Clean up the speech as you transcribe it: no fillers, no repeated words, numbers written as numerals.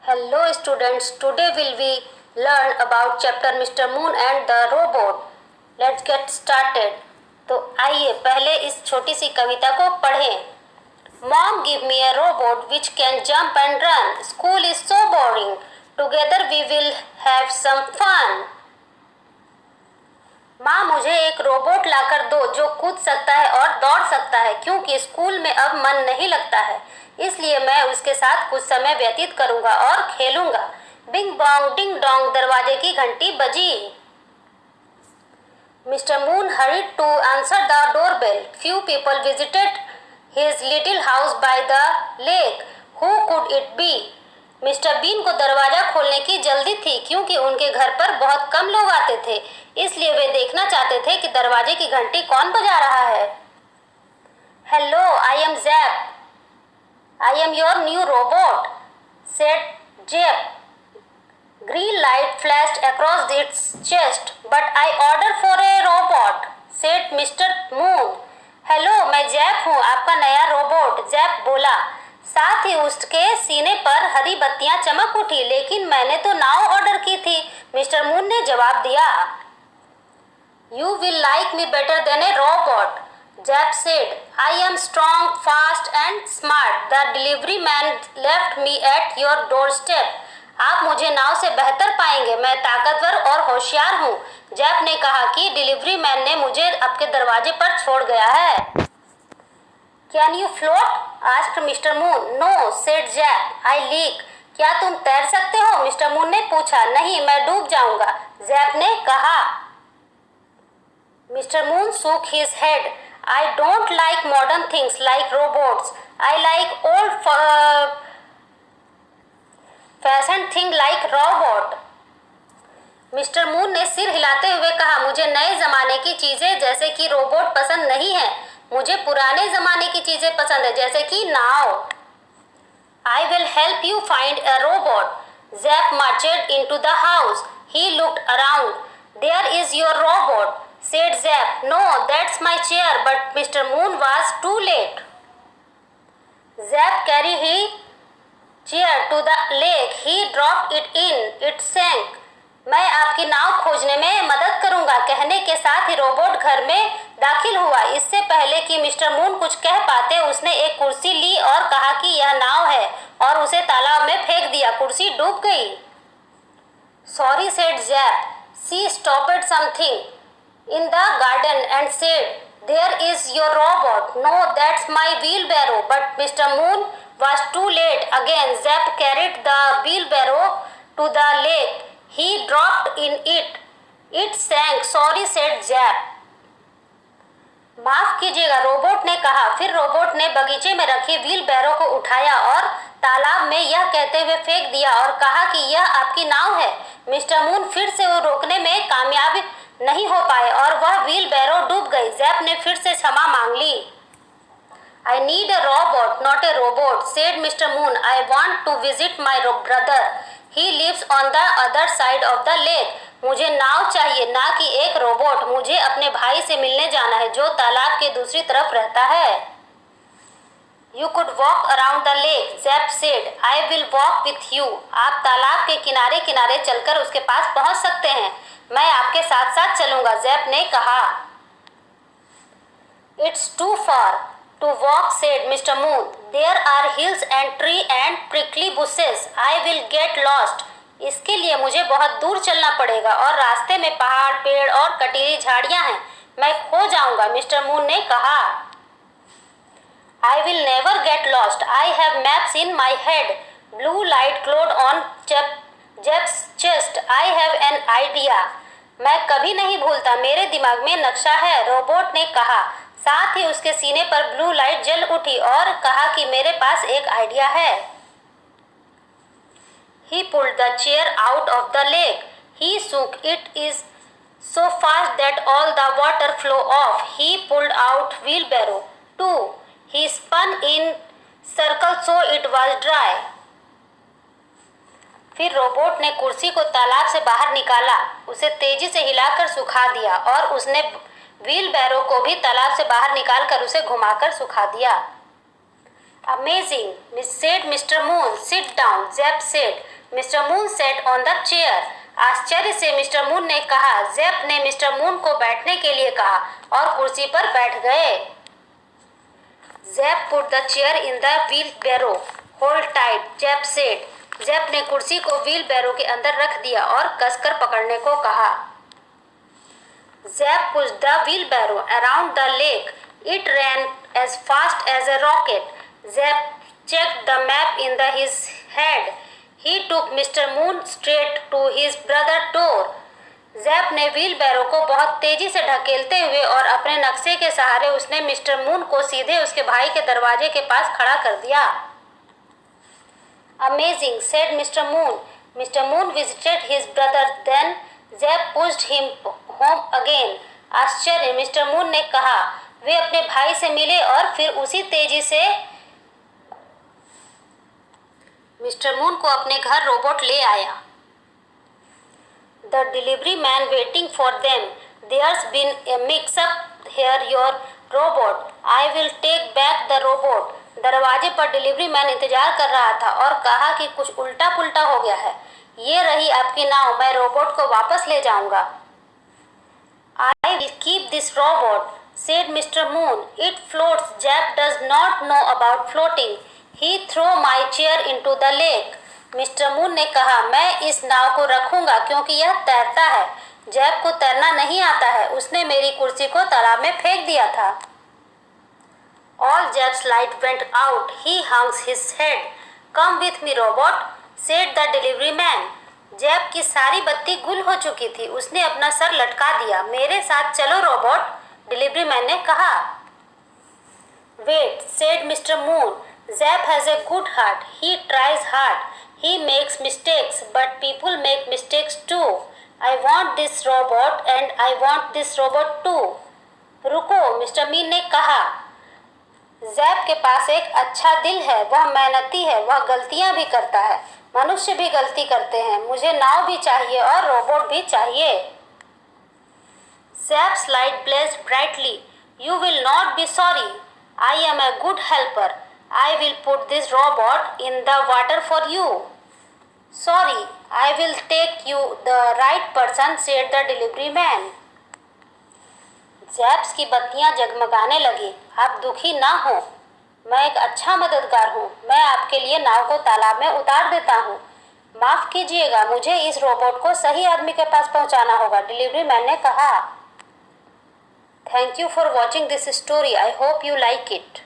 Hello students, today will we learn about chapter Mr. Moon and the Robot. Let's get started. तो आइए पहले इस छोटी सी कविता को पढ़ें. Mom give me a robot which can jump and run. School is so boring. Together we will have some fun. माँ मुझे एक रोबोट लाकर दो जो कूद सकता है और दौड़ सकता है क्योंकि स्कूल में अब मन नहीं लगता है, इसलिए मैं उसके साथ कुछ समय व्यतीत करूंगा और खेलूंगा. बिंग बॉन्ग डिंग डोंग दरवाजे की घंटी बजी. Mister Moon hurried to answer the doorbell. Few people visited his little house by the lake. Who could it be? Mister Bean को दरवाजा खोलने की जल्दी थी क्योंकि उनके घर पर बहुत कम लोग आते थे, इसलिए वे देखना चाहते थे कि दरवाजे की घंटी कौन बजा रहा है. Hello, I am Zap. I am your new robot, said Zap. Green light flashed across its chest. But I order for a robot, said mister Moon. Hello, मैं जैप हूँ, आपका नया रोबोट, जैप बोला. साथ ही उसके सीने पर हरी बत्तियां चमक उठी. लेकिन मैंने तो नाव ऑर्डर की थी, मिस्टर मून ने जवाब दिया. You will like me better than A robot, JAP said. I am strong, fast and smart. The delivery man left me at your door step. आप मुझे नाव से बेहतर पाएंगे, मैं ताकतवर और होशियार हूँ, जैप ने कहा कि डिलीवरी मैन ने मुझे आपके दरवाजे पर छोड़ गया है. Can you float? Asked Mister Moon. No, said Zap, I leak. क्या तुम तैर सकते हो? मिस्टर मून ने पूछा. नहीं, मैं डूब जाऊंगा, जैप ने कहा. Mister moon shook his head. I don't like modern things like robots. I like old fashioned thing like robot. Mister moon ने सिर हिलाते हुए कहा, मुझे नए जमाने की चीजें जैसे कि रोबोट पसंद नहीं है, मुझे पुराने जमाने की चीजें पसंद है जैसे कि नाव. I will help you find a robot. Zap marched into the house. He looked around. There is your robot, said Zap. No, that's my chair. But Mr. Moon was too late. Zap carried his chair to the lake. He dropped it in. It sank. मैं आपकी नाव खोजने में मदद करूंगा, कहने के साथ ही robot घर में दाखिल हुआ. इससे पहले कि मिस्टर मून कुछ कह पाते, उसने एक कुर्सी ली और कहा कि यह नाव है और उसे तालाब में फेंक दिया. कुर्सी डूब गई. Sorry, said Zap. She stopped something in the garden and said, there is your robot. No, that's my wheelbarrow. But Mister Moon was too late again. Zap carried the wheelbarrow to the lake. He dropped in it. It sank. Sorry, said Zap. माफ कीजिएगा, robot ने कहा. फिर robot ने बगीचे में रखी wheel बैरो को उठाया और तालाब में यह कहते हुए फेंक दिया और कहा कि यह आपकी नाव है. मिस्टर मून फिर से वो रोकने में कामयाब नहीं हो पाए और वह व्हील बैरो डूब गई. जैप ने फिर से क्षमा मांग ली. I need a robot, not a robot, said Mr. Moon. I want to visit my brother. He lives on the other side of the lake. मुझे नाव चाहिए, ना कि एक रोबोट. मुझे अपने भाई से मिलने जाना है जो तालाब के दूसरी तरफ रहता है. You could walk around the lake, Zap said. I will walk with you. आप तालाब के किनारे किनारे चलकर उसके पास पहुंच सकते हैं, मैं आपके साथ साथ चलूंगा, जैप ने कहा. It's too far to walk, said Mr. Moon. There are hills and trees and prickly bushes. I will get lost. इसके लिए मुझे बहुत दूर चलना पड़ेगा और रास्ते में पहाड़, पेड़ और कटीली झाड़ियां हैं, मैं खो जाऊंगा, मिस्टर मून ने कहा. I will never get lost. I have maps in my head. Blue light glowed on Jeff's chest. I have an idea. मैं कभी नहीं भूलता, मेरे दिमाग में नक्शा है, रोबोट ने कहा. साथ ही उसके सीने पर ब्लू लाइट जल उठी और कहा कि मेरे पास एक आइडिया है. He pulled the chair out of the lake. He shook it is so fast that all the water flow off. He pulled out wheelbarrow too. He spun in circles so it was dry. फिर robot ने कुर्सी को तालाब से बाहर निकाला, उसे तेजी से हिलाकर सुखा दिया और उसने व्हील बैरो को भी तालाब से बाहर निकालकर उसे घुमाकर सुखा दिया. Amazing, said Mr. Moon. Sit down, Zap said. Mr. Moon sat on the chair. आश्चर्य से मिस्टर मून ने कहा। ज़ैप ने मिस्टर मून को बैठने के लिए कहा और कुर्सी पर बैठ गए। Zap put the chair in the wheelbarrow. Hold tight, zap said. Zap ने कुर्सी को व्हील बैरो के अंदर रख दिया और कसकर पकड़ने को कहा। Zap pushed the wheelbarrow around the lake. It ran as fast as a rocket. Zap checked the map in his head. He took Mr. Moon straight to his brother's door. Zap ने wheel बैरो को बहुत तेजी से ढकेलते हुए और अपने नक्शे के सहारे उसने मिस्टर मून को सीधे उसके भाई के दरवाजे के पास खड़ा कर दिया। Amazing, said Mr. Moon. Mr. Moon visited his brother, then Zeb pushed him home again. आश्चर्य, मिस्टर मून ने कहा। वे अपने भाई से मिले और फिर उसी तेजी से मिस्टर मून को अपने घर रोबोट ले आया। The delivery man waiting for them. There's been a mix-up here, your robot. I will take back the robot. दरवाजे पर डिलीवरी मैन इंतजार कर रहा था और कहा कि कुछ उल्टा पुल्टा हो गया है। ये रही आपकी नाव, मैं रोबोट को वापस ले जाऊंगा। I will keep this robot, said Mr. Moon. It floats. Jack does not know about floating. He threw my chair into the lake. Mister moon ने कहा, मैं इस नाव को रखूंगा क्योंकि यह तैरता है। जैक को तैरना नहीं आता है, उसने मेरी कुर्सी को तालाब में फेंक दिया था। All Jack's light went out. He hung his head. Come with me, robot, said the delivery man. Jack की सारी बत्ती गुल हो चुकी थी, उसने अपना सर लटका दिया। मेरे साथ चलो रोबोट, डिलीवरी मैन ने कहा। Wait, said Mr. Moon. Zap has a good heart. He tries hard. He makes mistakes, but people make mistakes too. I want this robot and I want this robot too. रुको, mister mean ने कहा। Zap के पास एक अच्छा दिल है, वह मेहनती है, वह गलतियां भी करता है, मनुष्य भी गलती करते हैं। मुझे नाव भी चाहिए और रोबोट भी चाहिए। Zap's light blazed brightly. You will not be sorry. I am a good helper. I will put this robot in the water for you. Sorry, I will take you the right person, said the delivery man. ज़ैप्स की बत्तियां जगमगाने लगी। आप दुखी ना हो, मैं एक अच्छा मददगार हूँ। मैं आपके लिए नाव को तालाब में उतार देता हूँ। माफ कीजिएगा, मुझे इस रोबोट को सही आदमी के पास पहुँचाना होगा, डिलीवरी मैन ने कहा। Thank you for watching this story. I hope you like it.